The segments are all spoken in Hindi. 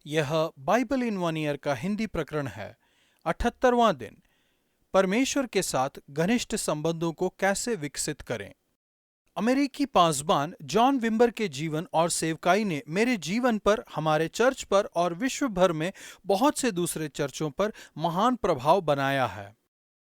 यह बाइबल इन वन ईयर का हिंदी प्रकरण है। 78वां दिन। परमेश्वर के साथ घनिष्ठ संबंधों को कैसे विकसित करें। अमेरिकी पासबान जॉन विम्बर के जीवन और सेवकाई ने मेरे जीवन पर, हमारे चर्च पर और विश्व भर में बहुत से दूसरे चर्चों पर महान प्रभाव बनाया है।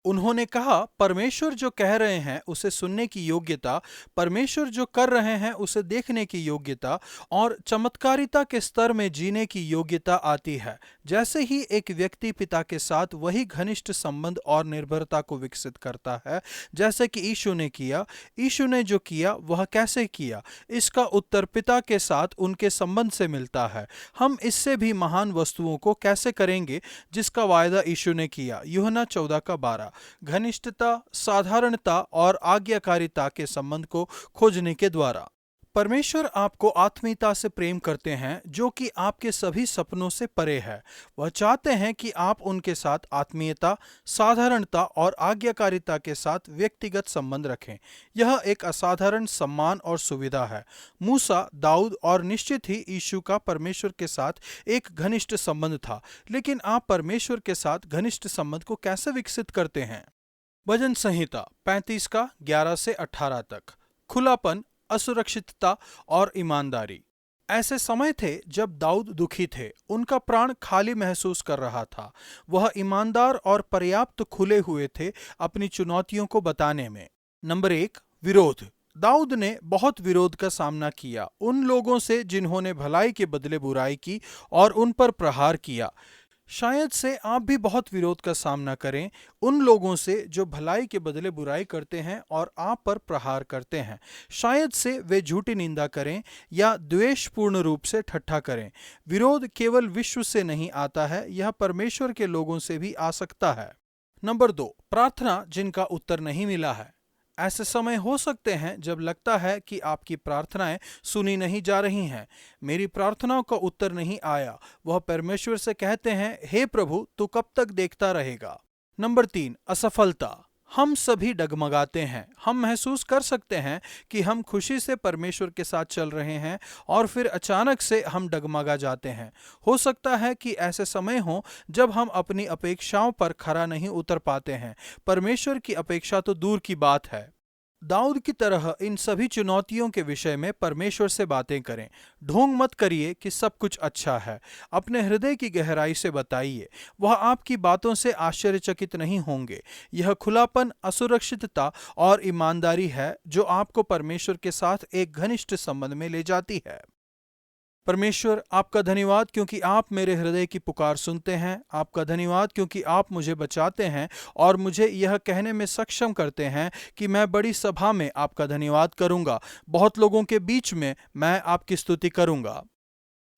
उन्होंने कहा, परमेश्वर जो कह रहे हैं उसे सुनने की योग्यता, परमेश्वर जो कर रहे हैं उसे देखने की योग्यता और चमत्कारिता के स्तर में जीने की योग्यता आती है जैसे ही एक व्यक्ति पिता के साथ वही घनिष्ठ संबंध और निर्भरता को विकसित करता है जैसे कि यीशु ने किया। यीशु ने जो किया वह कैसे किया, इसका उत्तर पिता के साथ उनके संबंध से मिलता है। हम इससे भी महान वस्तुओं को कैसे करेंगे जिसका वायदा यीशु ने किया। यूहन्ना 14:12। घनिष्ठता, साधारणता और आज्ञाकारिता के संबंध को खोजने के द्वारा। परमेश्वर आपको आत्मीयता से प्रेम करते हैं जो कि आपके सभी सपनों से परे है। वह चाहते हैं कि आप उनके साथ आत्मीयता, साधारणता और आज्ञाकारिता के साथ व्यक्तिगत संबंध रखें। यह एक असाधारण सम्मान और सुविधा है। मूसा, दाऊद और निश्चित ही यीशु का परमेश्वर के साथ एक घनिष्ठ संबंध था। लेकिन आप परमेश्वर के साथ घनिष्ठ संबंध को कैसे विकसित करते हैं? भजन संहिता 35:11-18 तक। खुलापन, असुरक्षितता और ईमानदारी। ऐसे समय थे जब दाऊद दुखी थे, उनका प्राण खाली महसूस कर रहा था। वह ईमानदार और पर्याप्त खुले हुए थे अपनी चुनौतियों को बताने में। नंबर 1, विरोध। दाऊद ने बहुत विरोध का सामना किया, उन लोगों से जिन्होंने भलाई के बदले बुराई की और उन पर प्रहार किया। शायद से आप भी बहुत विरोध का सामना करें उन लोगों से जो भलाई के बदले बुराई करते हैं और आप पर प्रहार करते हैं। शायद से वे झूठी निंदा करें या द्वेषपूर्ण रूप से ठट्ठा करें। विरोध केवल विश्व से नहीं आता है, यह परमेश्वर के लोगों से भी आ सकता है। नंबर 2, प्रार्थना जिनका उत्तर नहीं मिला है। ऐसे समय हो सकते हैं जब लगता है कि आपकी प्रार्थनाएं सुनी नहीं जा रही हैं। मेरी प्रार्थनाओं का उत्तर नहीं आया। वह परमेश्वर से कहते हैं, हे प्रभु, तू कब तक देखता रहेगा। नंबर 3, असफलता। हम सभी डगमगाते हैं। हम महसूस कर सकते हैं कि हम खुशी से परमेश्वर के साथ चल रहे हैं और फिर अचानक से हम डगमगा जाते हैं। हो सकता है कि ऐसे समय हो जब हम अपनी अपेक्षाओं पर खरा नहीं उतर पाते हैं। परमेश्वर की अपेक्षा तो दूर की बात है। दाऊद की तरह इन सभी चुनौतियों के विषय में परमेश्वर से बातें करें। ढोंग मत करिए कि सब कुछ अच्छा है। अपने हृदय की गहराई से बताइए। वह आपकी बातों से आश्चर्यचकित नहीं होंगे। यह खुलापन, असुरक्षितता और ईमानदारी है जो आपको परमेश्वर के साथ एक घनिष्ठ संबंध में ले जाती है। परमेश्वर, आपका धन्यवाद क्योंकि आप मेरे हृदय की पुकार सुनते हैं। आपका धन्यवाद क्योंकि आप मुझे बचाते हैं और मुझे यह कहने में सक्षम करते हैं कि मैं बड़ी सभा में आपका धन्यवाद करूंगा। बहुत लोगों के बीच में मैं आपकी स्तुति करूंगा।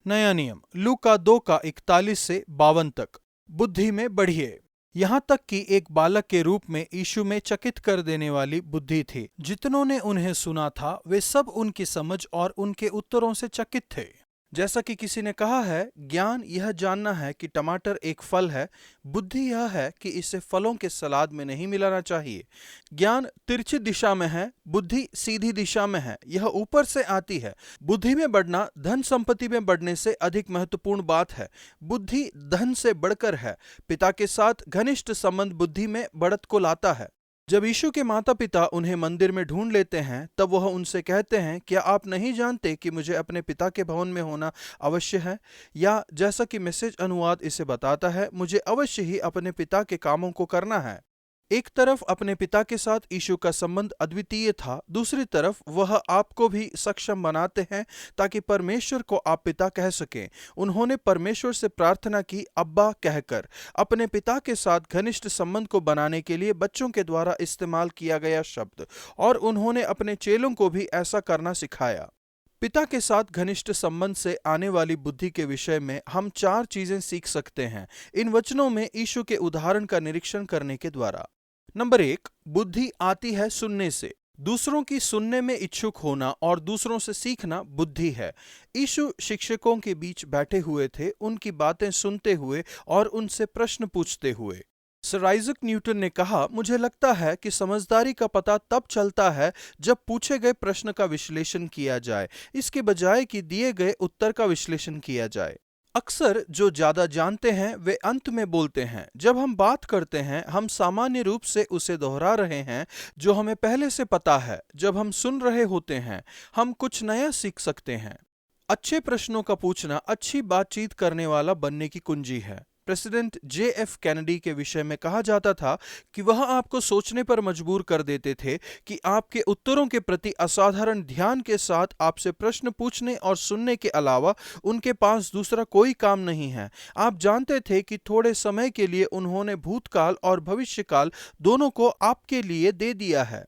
नया नियम, लूका 2:41-52 तक। बुद्धि में बढ़िए। यहाँ तक कि एक बालक के रूप में यीशु में चकित कर देने वाली बुद्धि थी। जितनों ने उन्हें सुना था वे सब उनकी समझ और उनके उत्तरों से चकित थे। जैसा कि किसी ने कहा है, ज्ञान यह जानना है कि टमाटर एक फल है, बुद्धि यह है कि इसे फलों के सलाद में नहीं मिलाना चाहिए। ज्ञान तिरछी दिशा में है, बुद्धि सीधी दिशा में है। यह ऊपर से आती है। बुद्धि में बढ़ना धन संपत्ति में बढ़ने से अधिक महत्वपूर्ण बात है। बुद्धि धन से बढ़कर है। पिता के साथ घनिष्ठ संबंध बुद्धि में बढ़त को लाता है। जब यीशु के माता पिता उन्हें मंदिर में ढूंढ लेते हैं तब वह उनसे कहते हैं, क्या आप नहीं जानते कि मुझे अपने पिता के भवन में होना अवश्य है? या जैसा कि मैसेज अनुवाद इसे बताता है, मुझे अवश्य ही अपने पिता के कामों को करना है। एक तरफ अपने पिता के साथ यीशु का संबंध अद्वितीय था, दूसरी तरफ वह आपको भी सक्षम बनाते हैं ताकि परमेश्वर को आप पिता कह सकें। उन्होंने परमेश्वर से प्रार्थना की, अब्बा कहकर। अपने पिता के साथ घनिष्ठ संबंध को बनाने के लिए बच्चों के द्वारा इस्तेमाल किया गया शब्द, और उन्होंने अपने चेलों को भी ऐसा करना सिखाया। पिता के साथ घनिष्ठ संबंध से आने वाली बुद्धि के विषय में हम 4 चीजें सीख सकते हैं इन वचनों में यीशु के उदाहरण का निरीक्षण करने के द्वारा। नंबर 1, बुद्धि आती है सुनने से। दूसरों की सुनने में इच्छुक होना और दूसरों से सीखना बुद्धि है। यीशु शिक्षकों के बीच बैठे हुए थे, उनकी बातें सुनते हुए और उनसे प्रश्न पूछते हुए। सर आइजक न्यूटन ने कहा, मुझे लगता है कि समझदारी का पता तब चलता है जब पूछे गए प्रश्न का विश्लेषण किया जाए, इसके बजाय कि दिए गए उत्तर का विश्लेषण किया जाए। अक्सर जो ज्यादा जानते हैं वे अंत में बोलते हैं। जब हम बात करते हैं हम सामान्य रूप से उसे दोहरा रहे हैं जो हमें पहले से पता है। जब हम सुन रहे होते हैं हम कुछ नया सीख सकते हैं। अच्छे प्रश्नों का पूछना अच्छी बातचीत करने वाला बनने की कुंजी है। प्रेसिडेंट JF कैनेडी के विषय में कहा जाता था कि वह आपको सोचने पर मजबूर कर देते थे कि आपके उत्तरों के प्रति असाधारण ध्यान के साथ आपसे प्रश्न पूछने और सुनने के अलावा उनके पास दूसरा कोई काम नहीं है। आप जानते थे कि थोड़े समय के लिए उन्होंने भूतकाल और भविष्यकाल दोनों को आपके लिए दे दिया है।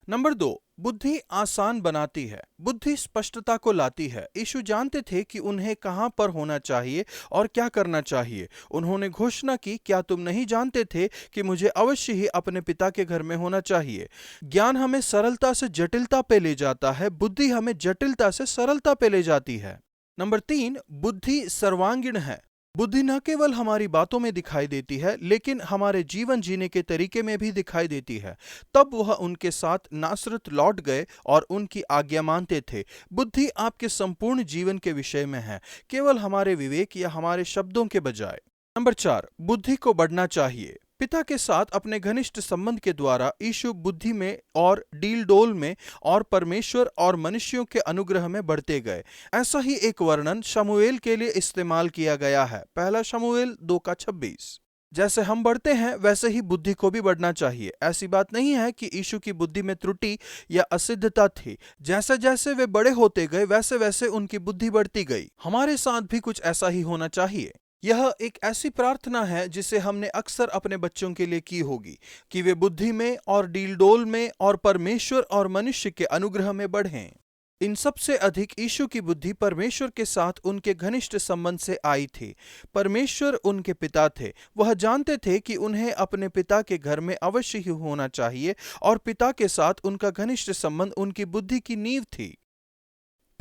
नंबर 2, बुद्धि आसान बनाती है। बुद्धि स्पष्टता को लाती है। यीशु जानते थे कि उन्हें कहां पर होना चाहिए और क्या करना चाहिए। उन्होंने घोषणा की, क्या तुम नहीं जानते थे कि मुझे अवश्य ही अपने पिता के घर में होना चाहिए। ज्ञान हमें सरलता से जटिलता पे ले जाता है, बुद्धि हमें जटिलता से सरलता पे ले जाती है। नंबर 3, बुद्धि सर्वांगीण है। बुद्धि न केवल हमारी बातों में दिखाई देती है लेकिन हमारे जीवन जीने के तरीके में भी दिखाई देती है। तब वह उनके साथ नासरत लौट गए और उनकी आज्ञा मानते थे। बुद्धि आपके संपूर्ण जीवन के विषय में है, केवल हमारे विवेक या हमारे शब्दों के बजाय। नंबर 4, बुद्धि को बढ़ना चाहिए। पिता के साथ अपने घनिष्ठ संबंध के द्वारा यीशु बुद्धि में और डील डोल में और परमेश्वर और मनुष्यों के अनुग्रह में बढ़ते गए। ऐसा ही एक वर्णन शमूएल के लिए इस्तेमाल किया गया है। पहला शमूएल 2:26। जैसे हम बढ़ते हैं वैसे ही बुद्धि को भी बढ़ना चाहिए। ऐसी बात नहीं है कि यीशु की बुद्धि में त्रुटि या असिद्धता थी। जैसे जैसे वे बड़े होते गए वैसे वैसे उनकी बुद्धि बढ़ती गई। हमारे साथ भी कुछ ऐसा ही होना चाहिए। यह एक ऐसी प्रार्थना है जिसे हमने अक्सर अपने बच्चों के लिए की होगी कि वे बुद्धि में और डीलडोल में और परमेश्वर और मनुष्य के अनुग्रह में बढ़ें। इन सबसे अधिक यीशु की बुद्धि परमेश्वर के साथ उनके घनिष्ठ संबंध से आई थी। परमेश्वर उनके पिता थे। वह जानते थे कि उन्हें अपने पिता के घर में अवश्य ही होना चाहिए और पिता के साथ उनका घनिष्ठ संबंध उनकी बुद्धि की नींव थी।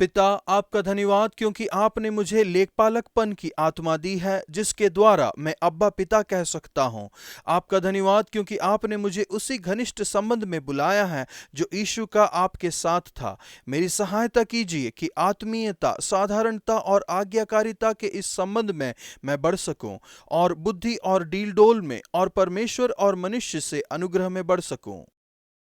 पिता, आपका धन्यवाद क्योंकि आपने मुझे लेखपालकपन की आत्मा दी है जिसके द्वारा मैं अब्बा पिता कह सकता हूँ। आपका धन्यवाद क्योंकि आपने मुझे उसी घनिष्ठ संबंध में बुलाया है जो यीशु का आपके साथ था। मेरी सहायता कीजिए कि आत्मीयता, साधारणता और आज्ञाकारिता के इस संबंध में मैं बढ़ सकूं और बुद्धि और डीलडोल में और परमेश्वर और मनुष्य से अनुग्रह में बढ़ सकूं।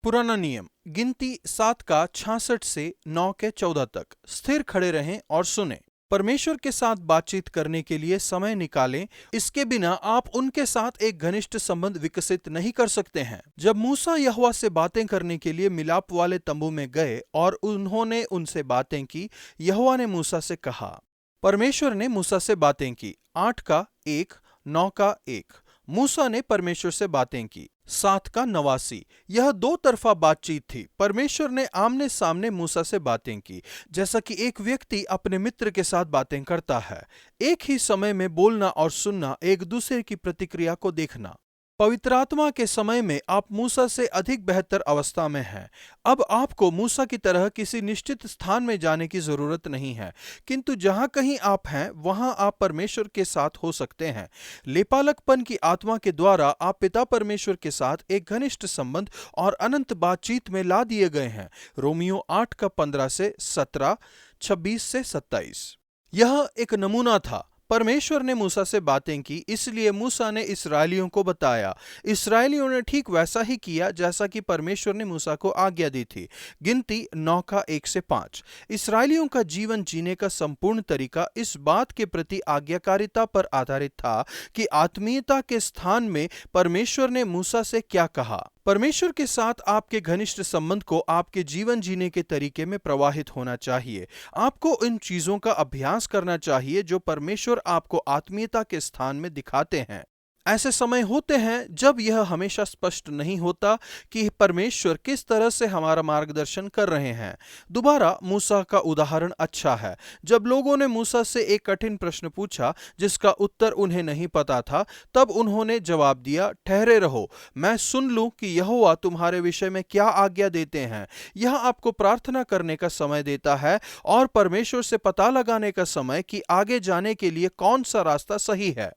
पुराना नियम गिनती 7:66 से 9:14 तक। स्थिर खड़े रहें और सुने। परमेश्वर के साथ बातचीत करने के लिए समय निकालें। इसके बिना आप उनके साथ एक घनिष्ठ संबंध विकसित नहीं कर सकते हैं। जब मूसा यहोवा से बातें करने के लिए मिलाप वाले तंबू में गए और उन्होंने उनसे बातें की, यहोवा ने मूसा से कहा। परमेश्वर ने मूसा से बातें की। 8:1, 9:1। मूसा ने परमेश्वर से बातें की। 7:89। यह दो तरफा बातचीत थी। परमेश्वर ने आमने सामने मूसा से बातें की, जैसा कि एक व्यक्ति अपने मित्र के साथ बातें करता है। एक ही समय में बोलना और सुनना, एक दूसरे की प्रतिक्रिया को देखना। पवित्र आत्मा के समय में आप मूसा से अधिक बेहतर अवस्था में हैं। अब आपको मूसा की तरह किसी निश्चित स्थान में जाने की जरूरत नहीं है, किंतु जहां कहीं आप हैं वहां आप परमेश्वर के साथ हो सकते हैं। लेपालकपन की आत्मा के द्वारा आप पिता परमेश्वर के साथ एक घनिष्ठ संबंध और अनंत बातचीत में ला दिए गए हैं। रोमियो 8:15 से 17, 26 से 27। यह एक नमूना था। परमेश्वर ने मूसा से बातें की, इसलिए मूसा ने इस्राएलियों को बताया। इस्राएलियों ने ठीक वैसा ही किया जैसा कि परमेश्वर ने मूसा को आज्ञा दी थी। गिनती 9:1 से 5। इस्राएलियों का जीवन जीने का संपूर्ण तरीका इस बात के प्रति आज्ञाकारिता पर आधारित था कि आत्मीयता के स्थान में परमेश्वर ने मूसा से क्या कहा। परमेश्वर के साथ आपके घनिष्ठ संबंध को आपके जीवन जीने के तरीके में प्रवाहित होना चाहिए। आपको इन चीजों का अभ्यास करना चाहिए जो परमेश्वर आपको आत्मीयता के स्थान में दिखाते हैं। ऐसे समय होते हैं जब यह हमेशा स्पष्ट नहीं होता कि परमेश्वर किस तरह से हमारा मार्गदर्शन कर रहे हैं। दोबारा मूसा का उदाहरण अच्छा है। जब लोगों ने मूसा से एक कठिन प्रश्न पूछा जिसका उत्तर उन्हें नहीं पता था, तब उन्होंने जवाब दिया, ठहरे रहो, मैं सुन लूं कि यहोवा तुम्हारे विषय में क्या आज्ञा देते हैं। यह आपको प्रार्थना करने का समय देता है और परमेश्वर से पता लगाने का समय कि आगे जाने के लिए कौन सा रास्ता सही है।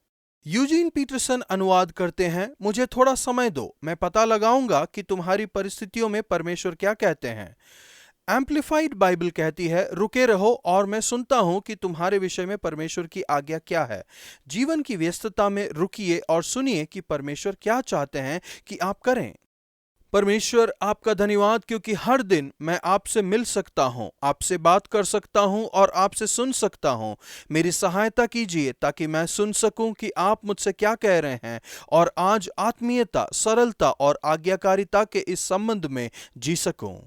यूजीन पीटरसन अनुवाद करते हैं, मुझे थोड़ा समय दो, मैं पता लगाऊंगा कि तुम्हारी परिस्थितियों में परमेश्वर क्या कहते हैं। एम्प्लीफाइड बाइबल कहती है, रुके रहो और मैं सुनता हूं कि तुम्हारे विषय में परमेश्वर की आज्ञा क्या है। जीवन की व्यस्तता में रुकिए और सुनिए कि परमेश्वर क्या चाहते हैं कि आप करें। परमेश्वर आपका धन्यवाद, क्योंकि हर दिन मैं आपसे मिल सकता हूं, आपसे बात कर सकता हूं और आपसे सुन सकता हूं। मेरी सहायता कीजिए ताकि मैं सुन सकूं कि आप मुझसे क्या कह रहे हैं और आज आत्मीयता, सरलता और आज्ञाकारिता के इस संबंध में जी सकूं।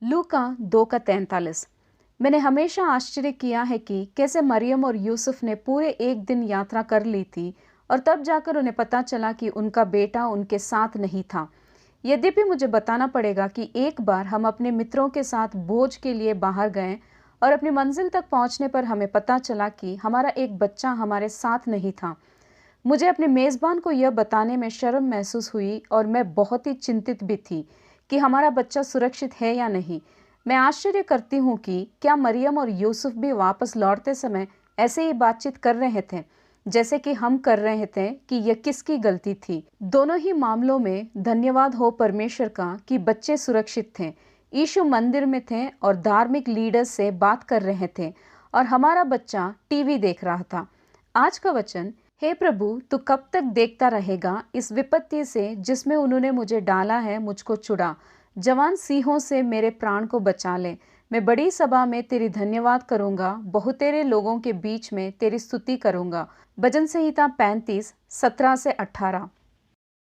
लूका 2:43। मैंने हमेशा आश्चर्य किया है कि कैसे मरियम और यूसुफ ने पूरे एक दिन यात्रा कर ली थी और तब जाकर उन्हें पता चला कि उनका बेटा उनके साथ नहीं था। यद्यपि मुझे बताना पड़ेगा कि एक बार हम अपने मित्रों के साथ भोज के लिए बाहर गए और अपनी मंजिल तक पहुंचने पर हमें पता चला कि हमारा एक बच्चा हमारे साथ नहीं था। मुझे अपने मेज़बान को यह बताने में शर्म महसूस हुई और मैं बहुत ही चिंतित भी थी कि हमारा बच्चा सुरक्षित है या नहीं। मैं आश्चर्य करती हूँ कि क्या मरियम और यूसुफ भी वापस लौटते समय ऐसे ही बातचीत कर रहे थे जैसे कि हम कर रहे थे, कि यह किसकी गलती थी। दोनों ही मामलों में धन्यवाद हो परमेश्वर का कि बच्चे सुरक्षित थे। यीशु मंदिर में थे और धार्मिक लीडर्स से बात कर रहे थे और हमारा बच्चा टीवी देख रहा था। आज का वचन, हे प्रभु, तू कब तक देखता रहेगा? इस विपत्ति से जिसमें उन्होंने मुझे डाला है मुझको छुड़ा। जवान सिंहों से मेरे प्राण को बचा ले। मैं बड़ी सभा में तेरी धन्यवाद करूंगा, बहुतेरे लोगों के बीच में तेरी स्तुति करूंगा। भजन संहिता 35:17-18।